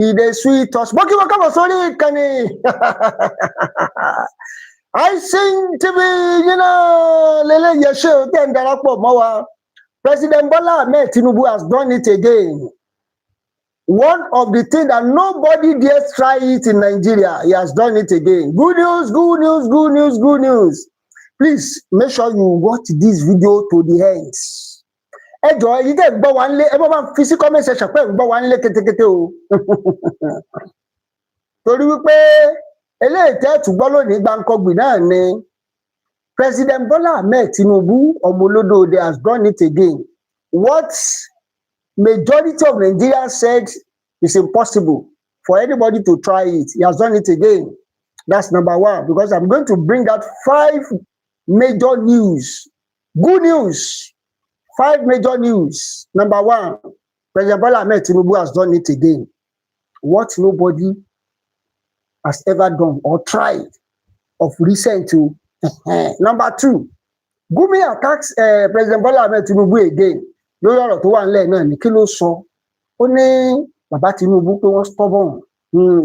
the sweet touch. Boki Wakama sorry, Kani. I sing to be, Lele Yeshe, then Darapo Mawa. President Bola Ahmed Tinubu has done it again. One of the things that nobody dares try it in Nigeria, he has done it again. Good news, good news, good news, good news. Please make sure you watch this video to the end. Ẹjọ́ èyí tẹ́ gbọ́ wa nílé ẹ bá máa fi sí comment section pé gbọ́ wa nílé kétékété o. Torí wípé eléyìí tẹ́ tún gbọ́ lónìí gbàǹkọ́gbì náà ni President Bola Ahmed Tinubu Omolodode has done it again. What majority of Nigerians said is impossible for anybody to try it. He has done it again. That's number one, because I'm going to bring out 5 major news. Good news. 5 major news. Number one, President Bola Ahmed Tinubu has done it again. What nobody has ever done or tried of recent to. Number two, Gumi attacks President Bola Ahmed Tinubu again. Lórí ọ̀rọ̀ tó wà nílẹ̀ náà ní kí ló sọ. Ó ní bàbá Tinubu pé wọ́n stubborn.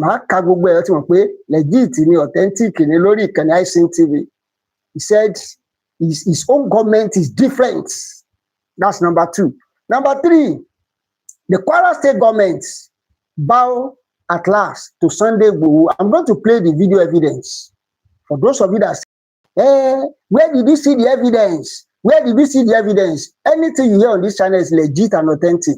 Màá ka gbogbo ẹ̀ tí wọ́n pé legit ni authentic ni lórí ìkànnì ICTV. He said his own government is different. That's number 2. Number 3, the Kwara State government bow at last to Sunday Igboho. I'm going to play the video evidence. For those of you that say, where did you see the evidence? Where did you see the evidence? Anything you hear on this channel is legit and authentic.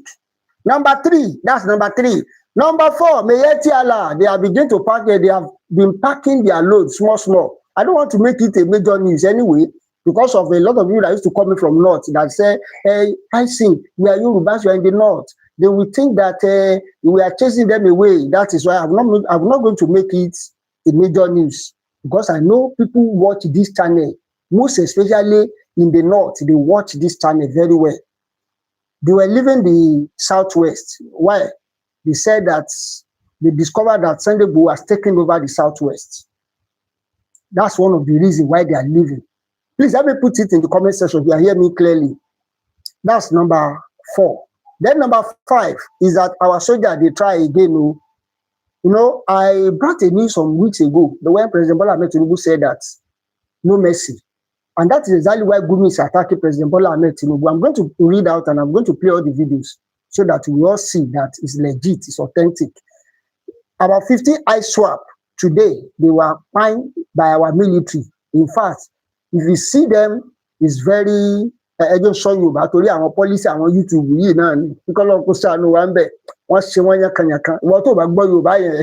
Number 3, that's number 3. Number 4, Mayetti Allah, they have begun to pack there. They have been packing their load small. I don't want to make it a major news anyway, because of a lot of you that used to come in from north that say, hey, I sing, we are Yorubas, we are in the north. They will think that we are chasing them away. That is why I'm not going to make it a major news, because I know people watch this channel, most especially in the north. They watch this channel very well. They were leaving the southwest. Why? They said that they discovered that Sunday Igboho has taken over the southwest. That's one of the reasons why they are leaving. Please let me put it in the comment section if you hear me clearly. That's number 4. Then number 5 is that our soldier, they try again. I brought a news some weeks ago, when President Bola Ahmed Tinubu said that no mercy. And that is exactly why Gumi is attacking President Bola Ahmed Tinubu. I'm going to read out and I'm going to play all the videos so that we all see that it's legit, it's authentic. About 50 eye swap today, they were fined by our military. In fact, if you see them, it's very I just show you about our policy and YouTube yìí náà ni nǹkan lọ kó ṣàánú wa ńbẹ̀ wọ́n ṣe wọ́n yànkànyànkàn ìwọ tó bá gbọ́ Yorùbá yẹn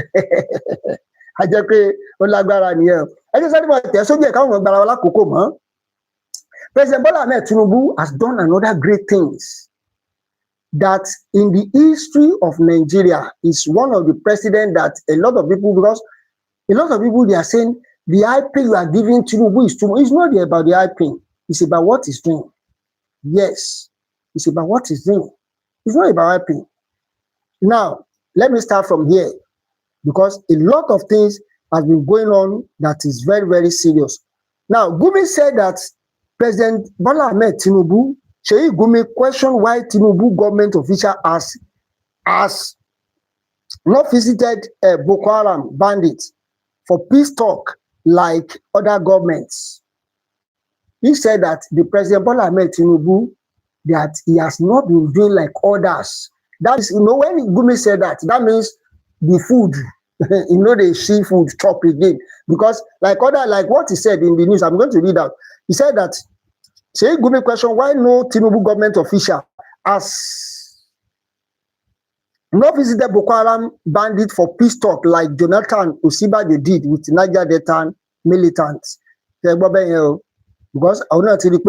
a jẹ́ pé ó lágbára nìyẹn ẹ jẹ́ sáré bá tẹ̀ sójú ẹ̀ káwọn gbára wa lákòókò mọ́. President Bola Ahmed Tinubu has done another great things that in the history of Nigeria is one of the presidents that a lot of people, because a lot of people they are saying the IP you are giving Tinubu is too much. It's not about the IP. It's about what he's doing. Yes, it's about what he's doing. It's not about IP. Now, let me start from here, because a lot of things has been going on that is very, very serious. Now, Gumi said that President Bola Ahmed Tinubu, Sheikh Gumi questioned why Tinubu government official has not visited Boko Haram bandits for peace talk like other governments. He said that the President Bola Ahmed Tinubu, that he has not been doing like others. That is, when Gumi said that, that means the food, the seafood chop again. Because like what he said in the news, I'm going to read out. He said that, say Gumi question, why no Tinubu government official has not visited Boko Haram bandit for peace talk like Jonathan Osiba they did with Niger Delta militants. Because I will not tell you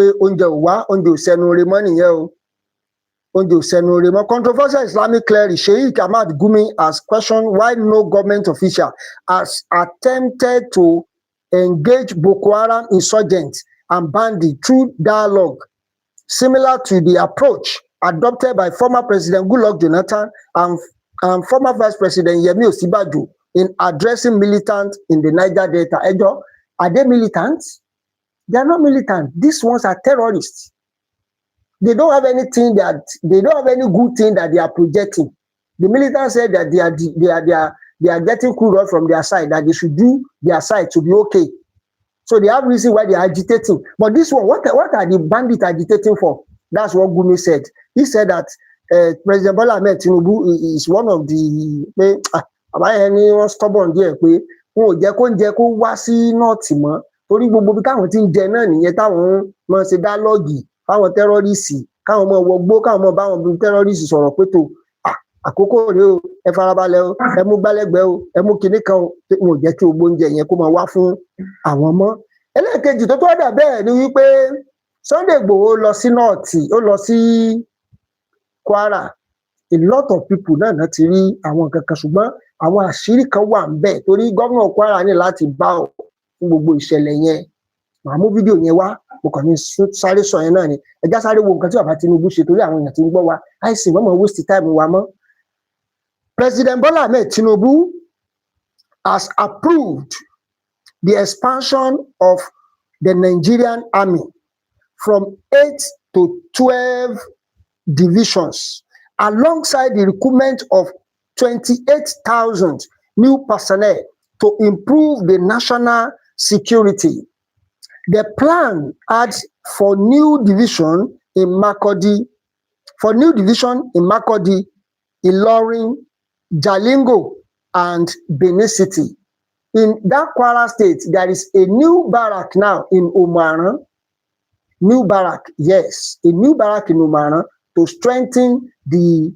controversial Islamic cleric Sheikh Ahmad Gumi has questioned why no government official has attempted to engage Boko Haram insurgents and bandits through dialogue, similar to the approach adopted by former President Goodluck Jonathan and former Vice President Yemi Osinbajo in addressing militants in the Niger Delta. Are they militants? They are not militant. These ones are terrorists. They don't have anything they don't have any good thing that they are projecting. The militants said that they are getting crude oil from their side, that they should do their side to be okay. So they have reason why they are agitating. But this one, what are the bandits agitating for? That's what Gumi said. He said that President Bola Ahmed Tinubu is one of the stubborn there. Wọn ò jẹ́ kó ń jẹ kó wá sí nọ́ọ̀tì mọ́ torí gbogbo bí káwọn ti ń jẹ náà nìyẹn táwọn máa ṣe dálọ́ọ̀gì fáwọn tẹ́rọ́rìsì káwọn máa wọgbó káwọn máa báwọn bí tẹ́rọ́rìsì sọ̀rọ̀ pé tó àkókò rèé o ẹ farabalẹ̀ o ẹ mú gbálẹ́gbẹ̀ẹ́ o ẹ mú kinní kan o wọn ò jẹ́ kí gbogbo oúnjẹ yẹn kó máa wá fún àwọn mọ́. Ẹlẹ́ẹ̀kejì tó dà bẹ́ẹ̀ ni wípé Sunday Igboho lọ sí nọ́ọ̀tì ó lọ sí Kwara. A lot of people náà ti rí àwọn nǹkan kan ṣùgbọ́n àwọn àṣírí kan wà ń bẹ̀ torí gómìnà Kwara ní láti bá ọ fún gbogbo ìṣẹ̀lẹ̀ yẹn. Màá mú fídíò yẹn wá mo kàn ní sáré sọ yẹn náà ni ẹjá sáré wo nǹkan tí bàbá Tinubu ṣe torí àwọn èèyàn tí ń gbọ́ wa àìsàn mọ́mọ́ waste time wa mọ́. President Bola Ahmed Tinubu has approved the expansion of the Nigerian army from 8 to 12 divisions alongside the recruitment of 28,000 new personnel to improve the national security. The plan adds for new division in Makurdi, Ilorin, Jalingo, and Benin City. In that Kwara state, there is a new barrack now in Umaran. New barrack, yes, a new barrack in Umaran to strengthen the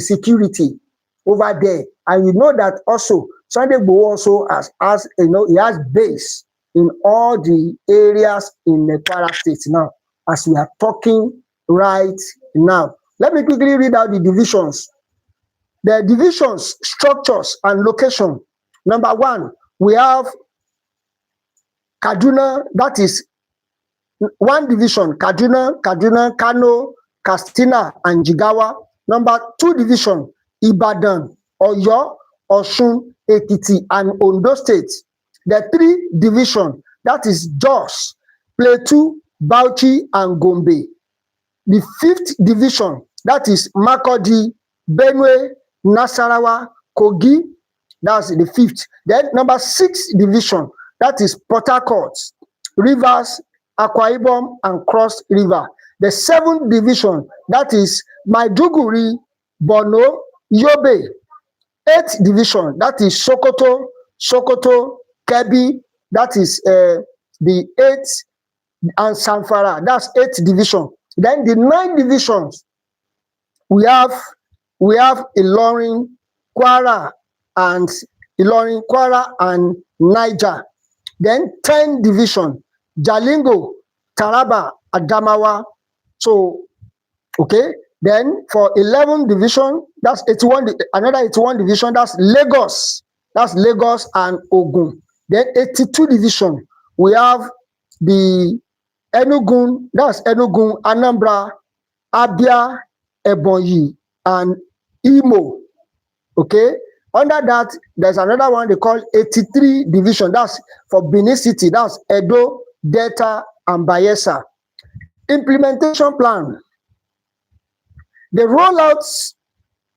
security over there. And you know that also Sunday Igboho also has he has base in all the areas in the Kwara state now as we are talking right now. Let me quickly read out the divisions. The divisions, structures, and location. Number 1, we have Kaduna, that is one division, Kaduna, Kano, Katsina, and Jigawa. Number 2 division, Ibadan, Oyo, Osun, Ekiti, and Ondo State. The 3 division, that is Jos, Plateau, Bauchi, and Gombe. The 5th division, that is Makurdi, Benue, Nasarawa, Kogi, that's the 5th. Then number 6 division, that is Port Harcourt, Rivers, Akwa Ibom, and Cross River. The 7th division, that is Maiduguri, Borno, Yobe. 8th division, that is Sokoto, Kebbi, that is the 8th, and Zamfara, that's 8th division. Then the 9 divisions, we have Ilorin, Kwara, and Niger. Then 10 division, Jalingo, Taraba, Adamawa. So, okay. Then for 11 division, that's 81. Another 81 division, that's Lagos. That's Lagos and Ogun. Then 82 division, we have the Enugu, that's Enugu, Anambra, Abia, Ebonyi, and Imo. Okay. Under that, there's another one they call 83 division. That's for Benin City. That's Edo, Delta, and Bayelsa. Implementation plan. The rollouts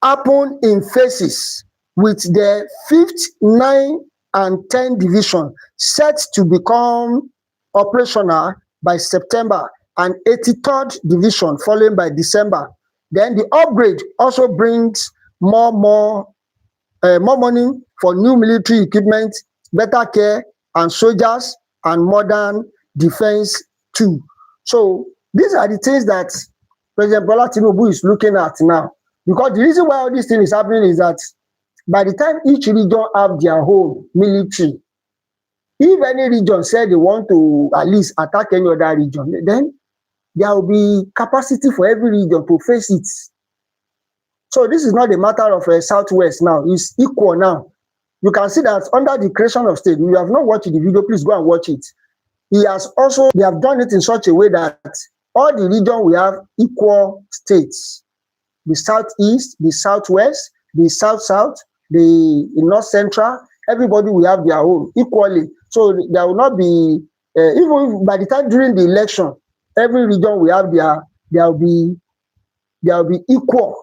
happen in phases with the 5th, 9th, and 10th division set to become operational by September, and 83rd division following by December. Then the upgrade also brings more money for new military equipment, better care, and soldiers, and modern defense too. So these are the things that President Bola Tinubu is looking at now. Because the reason why all this thing is happening is that by the time each region have their own military, if any region said they want to at least attack any other region, then there will be capacity for every region to face it. So this is not a matter of Southwest now. It's equal now. You can see that under the creation of state, if you have not watched the video, please go and watch it. They have done it in such a way that all the region we have equal states. The Southeast, the Southwest, the South-South, the North Central, everybody will have their own equally. So there will not be, even by the time during the election, every region will have there will be equal.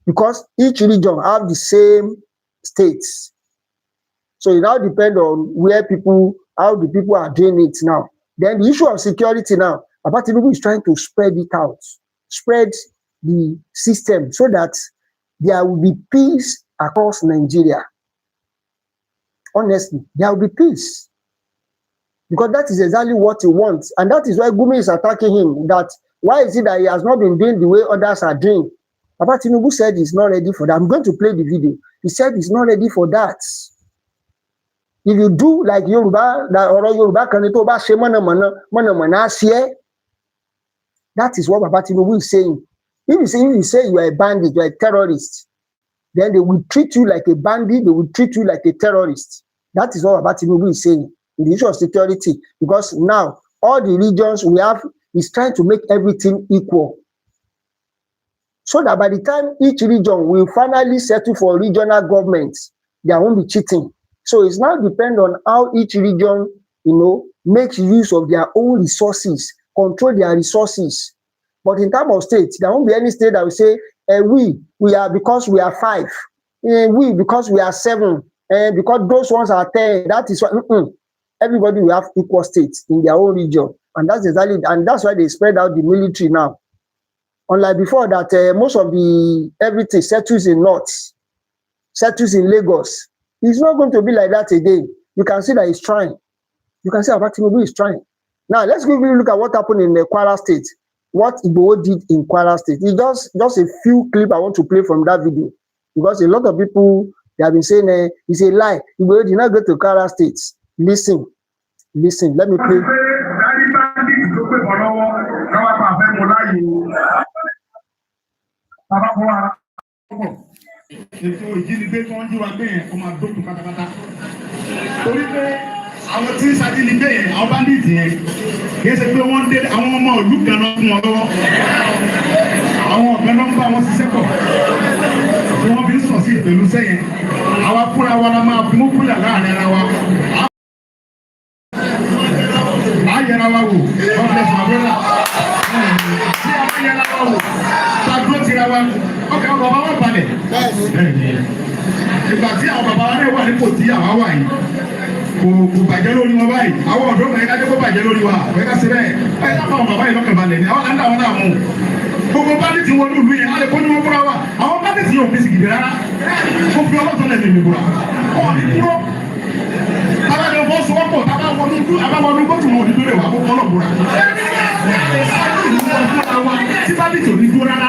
because each region have the same states. So it now depends on how the people are doing it now. Then the issue of security now, Prs.Tinubu is trying to spread it out, spread the system so that there will be peace across Nigeria. Honestly, there will be peace. Because that is exactly what he wants. And that is why Gumi is attacking him. That why is it that he has not been doing the way others are doing? Prs.Tinubu said he's not ready for that. I'm going to play the video. He said he's not ready for that. If you do like Yoruba, that is what Prs.Tinubu is saying. If you say you are a bandit, you are a terrorist, then they will treat you like a bandit, they will treat you like a terrorist. That is what Prs.Tinubu is saying in the issue of security. Because now, all the regions we have is trying to make everything equal. So that by the time each region will finally settle for regional governments, there won't be cheating. So it's now depend on how each region, makes use of their own resources, control their resources. But in terms of states, there won't be any state that will say, we are because we are 5, we because we are 7, and because those ones are 10. That is what everybody will have equal states in their own region, and that's why they spread out the military now. Unlike before that, most of everything settles in North, settles in Lagos. It's not going to be like that again. You can see that he's trying. You can see how Prs.Tinubu is trying. Now let's quickly look at what happened in the Kwara State. What Igboho did in Kwara State. It's just a few clips I want to play from that video, because a lot of people, they have been saying it's a lie. Igboho did not go to Kwara State. Listen, let me play. Àwọn tí sàdílìgbé yẹn àwọn bandits yẹn kìí ṣe pé wọ́n dé àwọn ọmọ ìlú kan náà fún wọn lọ́wọ́ àwọn ọ̀gbẹ́ náà ń bá wọn ṣiṣẹ́ pọ̀ tí wọ́n fi ń sọ̀ sí ìpèlú sẹ́yìn àwa fúnra wa la máa fún kúlẹ̀ láàrin ara wa á yẹra wa wò ọ̀gbẹ́ sàbẹ́là tí a bá yẹra wa wò ta dúró tira wa ọkẹ́ àwọn bàbá wọn balẹ̀ ìgbà tí àwọn bàbá wa rẹ̀ wà nípò tí àwa wà yìí kò bàjẹ́ lórí wọn báyìí àwọn ọ̀dọ́ kan ká jẹ́ kó bàjẹ́ lórí wa ẹ̀ ká ṣe bẹ́ẹ̀ ẹ̀ ká fà wọn bàbá yìí lọ́kàn balẹ̀ ni àwọn àńdà wọn náà mú gbogbo bandits wọn ní ìlú yẹn alẹ́ kó ní wọn fúnra wa àwọn bandits yóò fi sìgìdì rárá kó fi ọlọ́tọ̀ lẹ́nu ìlú búra ọ̀ ní dúró abájọ fọ́ sọ́kọ̀ abáwọnú gbọ́tù wọn ò ní dúró wà kó kọ́lọ̀ búra tí bandits ò ní dúró rárá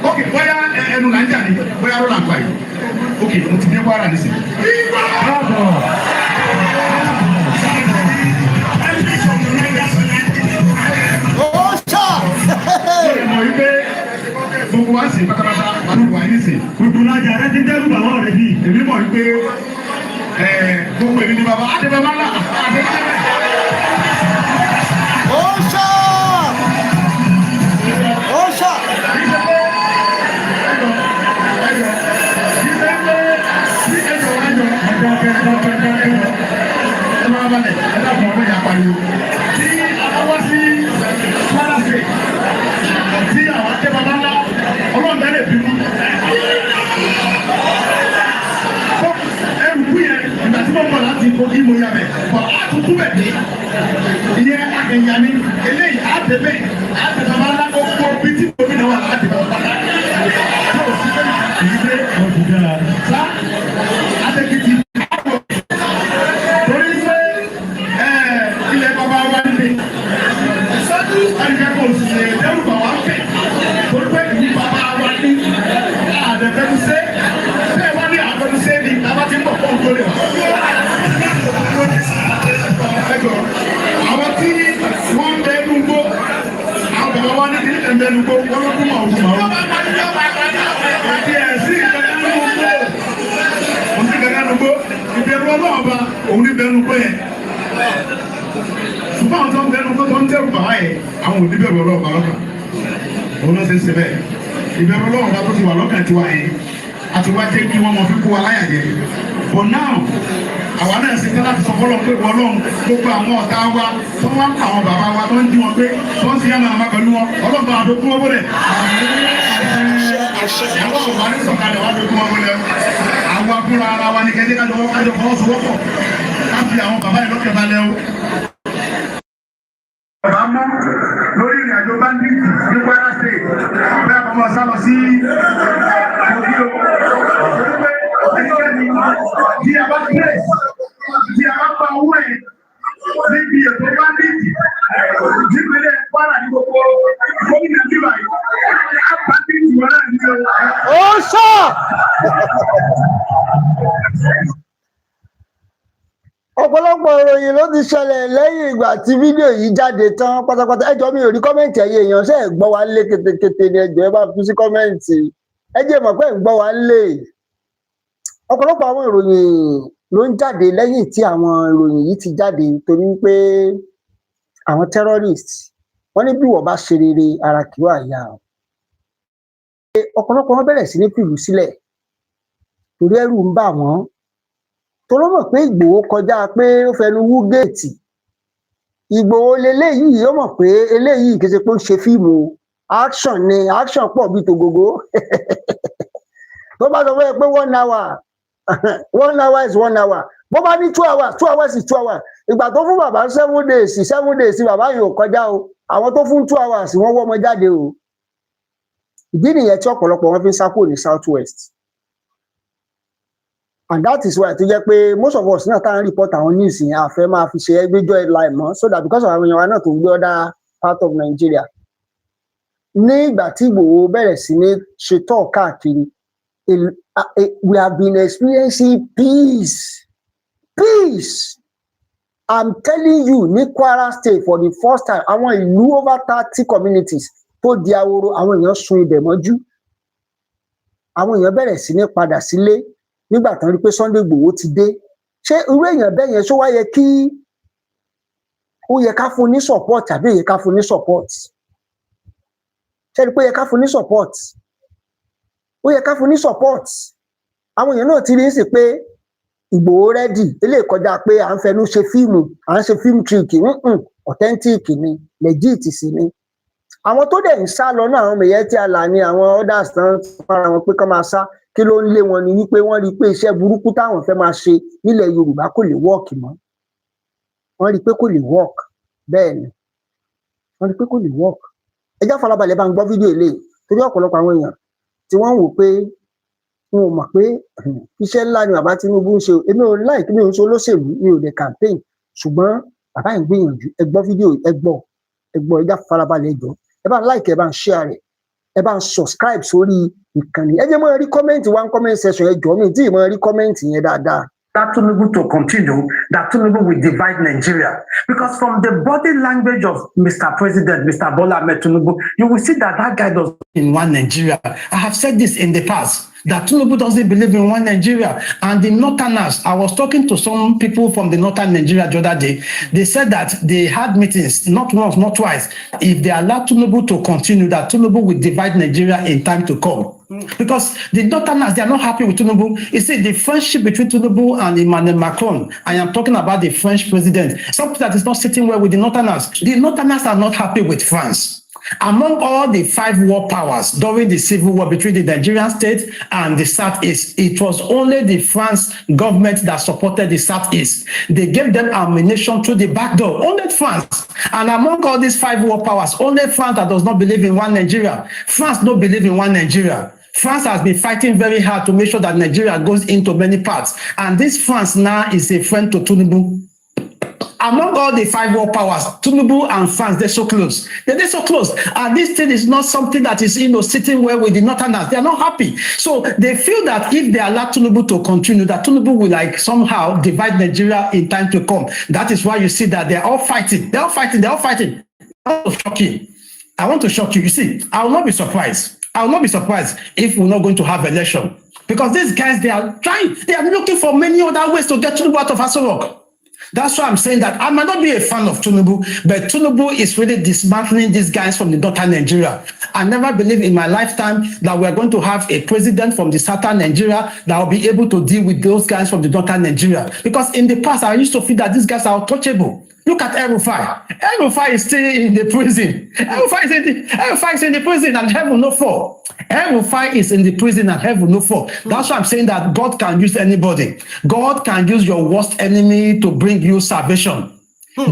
ok bóyá ẹnu là ń jà ní bóyá ló là ń gbà yìí ok mo ti dé Kwara nísìnyí. Gbogbo wa sì pátápátá àdúgbò àyè nìsín. Gbogbo nájà rẹ ti dẹ́rù bàbá rẹ bí. Èmi mọ̀ wípé gbogbo èmi ni bàbá àti bàbá náà àti bàbá náà. Ó ṣá! Ó ṣá! Tí àwọn akẹ́ bàbá ńlá ọlọ́ọ̀dá lè bí mú. Ẹrù kú yẹn ìgbà tí wọ́n mọ̀ láti kojú mo yà bẹ̀. Bọ̀ á tuntun bẹ̀ dé. Ìyẹn akẹ̀yà ni eléyìí á tẹ̀bẹ̀ bàbá ńlá kó kó bí tí gómìnà wà láti bàbá ńlá. Yóò sí bẹ́ẹ̀ kìí dé ọ̀dùn dára. Sá Adékìtì àpò. Torí pé ilẹ̀ bàbá wa nílé. Sọ́dún àdìgbẹ́kọ̀ òṣìṣẹ́ ẹ̀rù bà wá fẹ̀. Torí pé ìlú bàbá wa ní àdẹ̀fẹ́dúsẹ́. Bẹ́ẹ̀ wá ní àfẹ́dúsẹ́ ni bàbá ti ń bọ̀ fún ògbólé wa. Àwọn tí wọ́n ń bẹ ẹnu gbó, àwọn bàbá wa ní kí ń bẹ ẹnu gbó, wọ́n ló kún màá òkú màá. Àti ẹ̀sìn ìgbẹ́nu gbó. Òsì ìgbẹ́nu gbó. Ìbẹ̀rù ọlọ́ọ̀ba òun ní bẹ̀rù gbó yẹn. Ṣùgbọ́n àwọn tó ń bẹ̀rù gbó tó ń dẹ̀rù bàbá yẹn, àwọn ò ní bẹ̀rù ọlọ́ọ̀ba lọ́kàn. Òun náà ṣe ń ṣe bẹ́ẹ̀. Ìbẹ̀rù ọlọ́ọ̀ba tó ti wà lọ́kàn tiwa yẹn, àti wá jẹ́ kí wọ́n mọ fi kó wa láyà jẹ. But now, àwa náà ṣe tẹ́lá ti sọ fọ́lọ́ pé Ọlọ́run gbogbo àwọn ọ̀tá wa tó wá ń pa àwọn bàbá wa tó ń jí wọn pé tó ń ṣe yàmà àmà pẹ̀lú wọn Ọlọ́run àdókún owó rẹ̀. àwọn ọ̀gá ní sọ̀kalẹ̀ wá lókun ọmọ lẹ́wọ̀ àwọn akúra ara wa ní kẹ́kẹ́ kájọ fọwọ́sowọ́pọ̀ ká fi àwọn bàbá yìí lọ́kẹ̀ bá lẹ́wọ̀. Bàbá mọ́ lórí ìrìn àjò bandit ní Kwara State bẹ́ẹ̀ kọ́ mọ́ sálọ sí òkìlò ẹnikẹ́ni tí a bá kílẹ̀ tí a bá pa owó ẹ̀ níbi ètò bandit nípínlẹ̀ Kwara ní gbogbo gómìnà bíbá yìí á bandit wọn náà ní o. Ó sọ. Ọ̀pọ̀lọpọ̀ ìròyìn ló ti ṣẹlẹ̀ lẹ́yìn ìgbà tí fídíò yìí jáde tán pátápátá. Ẹjọ́ mi ò rí kọ́mẹ̀ntì ẹ̀yẹ èèyàn ṣe é gbọ́ wa lé ketekete ni ẹjọ́ ẹ bá fi sí kọ́mẹ̀ntì. Ẹ jẹ́ mọ̀ pé ń gbọ́ wa lé. Ọ̀pọ̀lọpọ̀ àwọn ìròyìn ló ń jáde lẹ́yìn tí àwọn ìròyìn yìí ti jáde torí pé àwọn terrorists wọ́n ní bí wọ́n bá ṣe rere ara kì í wà yá. Ọ̀pọ̀lọpọ̀ wọn bẹ̀rẹ̀ sí ní fìlú sílẹ̀ torí ẹ̀rù ń bà wọ́n. Tó mọ̀ pé Ìgbòho kọjá pé ó fẹnu wú géètì. Ìgbòho leléyìí ó mọ̀ pé eléyìí kì í ṣe pé ó ń ṣe fíìmù action ni action pọ̀ bíi tògógó. Tó bá sọ pé 1 hour 1 hour is 1 hour bó bá ní 2 hours 2 hours is 2 hours. Ìgbà tó fún bàbá 7 days 7 days bàbá yìí ò kọjá o àwọn tó fún 2 hours wọ́n wọ́ ọmọ jáde o. Ìdí nìyẹn tí ọ̀pọ̀lọpọ̀ wọn fi ń sá kúrò ní South West. And that is why tó jẹ́ pé most of us náà tá à ń report àwọn news yẹn àfẹ́ máa fi ṣe ẹgbẹ́jọ́ headline mọ́ so that because of àwọn èèyàn wa náà tó ń gbé other part of Nigeria. Ní ìgbà tí Ìgbòho bẹ̀rẹ̀ sí ní ṣe tọ́ káàkiri we have been experiencing peace. I'm telling you ní Kwara State for the first time àwọn ìlú over 30 communities tó di ahoro àwọn èèyàn sun ibẹ̀ mọ́jú. Àwọn èèyàn bẹ̀rẹ̀ sí ní padà sílé nígbà tán rí pé Sunday Igboho ti dé. Ṣé irú èèyàn bẹ́ẹ̀ yẹn ṣó wá yẹ kí ó yẹ ká fún ní support tàbí ó yẹ ká fún ní support? Ṣé rí pé ó yẹ ká fún ní support? Ó yẹ ká fún ní support. Àwọn èèyàn náà ti rí sí pé Igboho ready eléyìí kọjá pé à ń fẹnu ṣe fíìmù à ń ṣe fíìmù trick authentic ni legit sí ni. Àwọn tó dẹ̀ ń sá lọ náà àwọn Mayetti àlà ni àwọn others tán fara wọn pé kán máa sá kí ló ń lé wọn ni wípé wọ́n rí i pé iṣẹ́ burúkú táwọn fẹ́ máa ṣe nílẹ̀ Yorùbá kò lè work mọ́. Wọ́n rí i pé kò lè work bẹ́ẹ̀ ni wọ́n rí i pé kò lè work. Ẹ já farabalẹ̀ bá ń gbọ́ fídíò eléyìí torí ọ̀pọ̀lọpọ̀ àwọn èèyàn tí wọ́n ń wò pé wọn ò mọ̀ pé iṣẹ́ ńlá ni bàbá Tinubu ń ṣe. Èmi ò láì kí mi ò ń ṣe olóṣèlú mi ò lè campaign ṣùgbọ́n bàbá yìí ń gbìyànjú. Ẹ gbọ́ fídíò ẹ gbọ́ ẹ já farabalẹ̀ jọ ẹ bá ń like ẹ bá ń share rẹ̀ ẹ bá ń subscribe sórí ìkànnì. Ẹ jẹ́ mọ́ rí comment one comment section ẹ jọ mi tí ì mọ́ rí comment yẹn dáadáa. That Tinubu to continue, that Tinubu will divide Nigeria. Because from the body language of Mr. President, Mr. Bola Ahmed Tinubu, you will see that that guy does in one Nigeria. I have said this in the past, that Tinubu doesn't believe in one Nigeria. And the Northerners, I was talking to some people from the Northern Nigeria the other day. They said that they had meetings, not once, not twice. If they allow Tinubu to continue, that Tinubu will divide Nigeria in time to come. Because the Northerners, they are not happy with Tinubu. You see, the friendship between Tinubu and Emmanuel Macron, I am talking about the French president, something that is not sitting well with the Northerners. The Northerners are not happy with France. Among all the 5 world powers during the civil war between the Nigerian state and the Southeast, it was only the France government that supported the Southeast. They gave them ammunition through the back door, only France. And among all these 5 world powers, only France that does not believe in one Nigeria. France don't believe in one Nigeria. France has been fighting very hard to make sure that Nigeria goes into many parts. And this France now is a friend to Tinubu. Among all the 5 world powers, Tinubu and France, they're so close. They're so close. And this thing is not something that is, sitting well with the Northerners. They're not happy. So they feel that if they allow Tinubu to continue, that Tinubu will somehow divide Nigeria in time to come. That is why you see that they're all fighting. They're all fighting. They're all fighting. I want to shock you. I want to shock you. You see, I will not be surprised. I will not be surprised if we're not going to have election. Because these guys, they are looking for many other ways to get Tinubu out of Aso Rock. That's why I'm saying that I might not be a fan of Tinubu, but Tinubu is really dismantling these guys from the northern Nigeria. I never believe in my lifetime that we're going to have a president from the southern Nigeria that will be able to deal with those guys from the northern Nigeria. Because in the past, I used to feel that these guys are untouchable. Look at El-Rufai. El-Rufai is still in the prison. El-Rufai is in the prison and heaven no fall. El-Rufai is in the prison and heaven no fall. That's why I'm saying that God can use anybody. God can use your worst enemy to bring you salvation.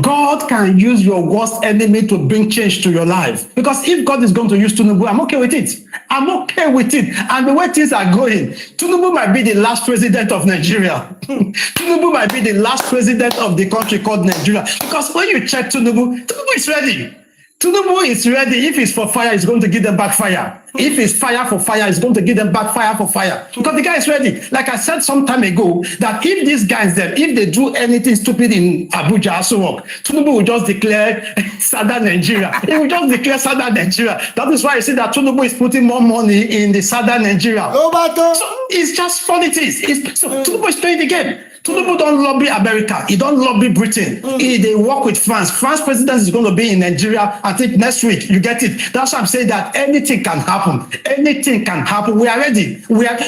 God can use your worst enemy to bring change to your life. Because if God is going to use Tinubu, I'm okay with it. I'm okay with it. And the way things are going, Tinubu might be the last president of Nigeria. Tinubu might be the last president of the country called Nigeria. Because when you check Tinubu is ready. Tinubu is ready. If it's for fire, he's going to give them back fire. If it's fire for fire, he's going to give them back fire for fire. Because the guy is ready. Like I said some time ago, that if these guys, if they do anything stupid in Abuja, Tinubu will just declare Southern Nigeria. He will just declare Southern Nigeria. That is why you see that Tinubu is putting more money in the Southern Nigeria. So it's just politics. So Tinubu is playing the game. Tinubu don't lobby America. He don't lobby Britain. They work with France. France president is going to be in Nigeria, I think next week. You get it? That's why I'm saying that anything can happen. Anything can happen. We are ready. We are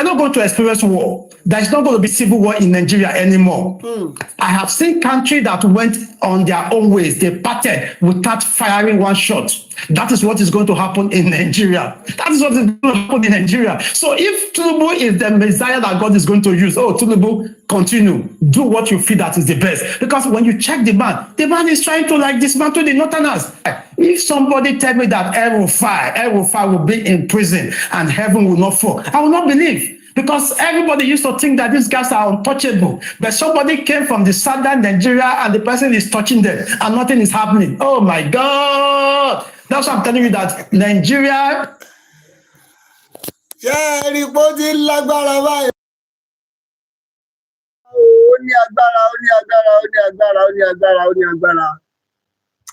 not going to experience war. There's not going to be civil war in Nigeria anymore. I have seen countries that went on their own ways. They parted without firing one shot. That is what is going to happen in Nigeria. That is what is going to happen in Nigeria. So if Tinubu is the Messiah that God is going to use, Tinubu, continue. Do what you feel that is the best. Because when you check the man is trying to dismantle the Northerners. If somebody tell me that El-Rufai will be in prison and heaven will not fall, I will not believe. Because everybody used to think that these guys are untouchable. But somebody came from the southern Nigeria and the person is touching them and nothing is happening. Oh my God. That's why I'm telling you that Nigeria. Yeah, everybody lágbára báyìí. Ó ní agbára.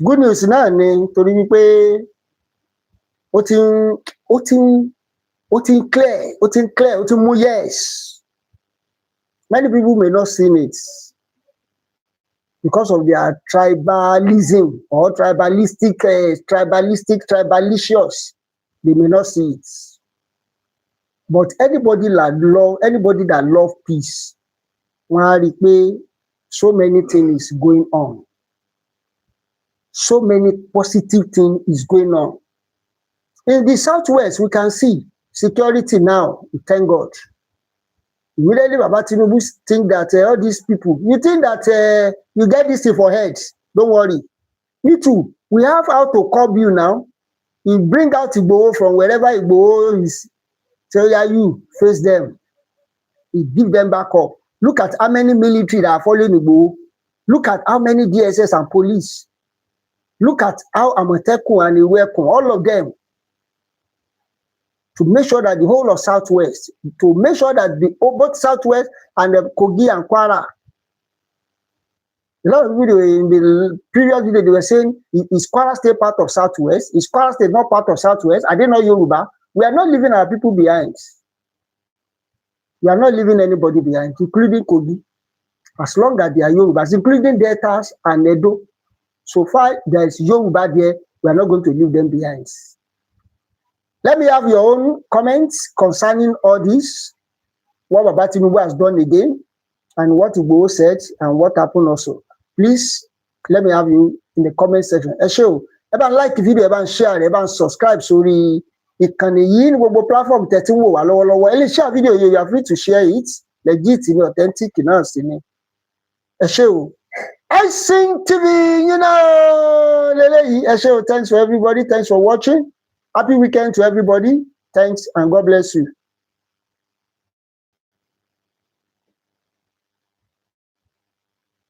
Good news náà ni torí wípé ó ti ń clear, yes. Many people may not see it because of their tribalism or tribalicious. They may not see it. But anybody that love peace, so many things is going on. So many positive things is going on. In the Southwest, we can see security now, thank God. Immediately, Baba Tinubu think that all these people, you think that you get this thing for head, don't worry. Me too, we have how to curb you now. You bring out Igboho from wherever Igboho is, tell you, face them. You give them back up. Look at how many military that are following Igboho. Look at how many DSS and police. Look at how Amotekun and Iwekun, all of them, to make sure that the whole of Southwest, to make sure that both Southwest and the Kogi and Kwara. A lot of people in the previous video, they were saying, is Kwara State part of Southwest? Is Kwara State not part of Southwest? I didn't know Yoruba. We are not leaving our people behind. We are not leaving anybody behind, including Kogi, as long as they are Yorubas, including Deltas and Edo. So far, there is Yoruba there. We are not going to leave them behind. Let me have your own comments concerning all this, what Baba Tinubu has done again, and what Igboho said, and what happened also. Please, let me have you in the comment section. Like the video, share, subscribe. Sorry, it can in platform 13 share video, you are free to share it. Legit, authentic, Sing TV, thanks for everybody. Thanks for watching. Happy weekend to everybody. Thanks and God bless you.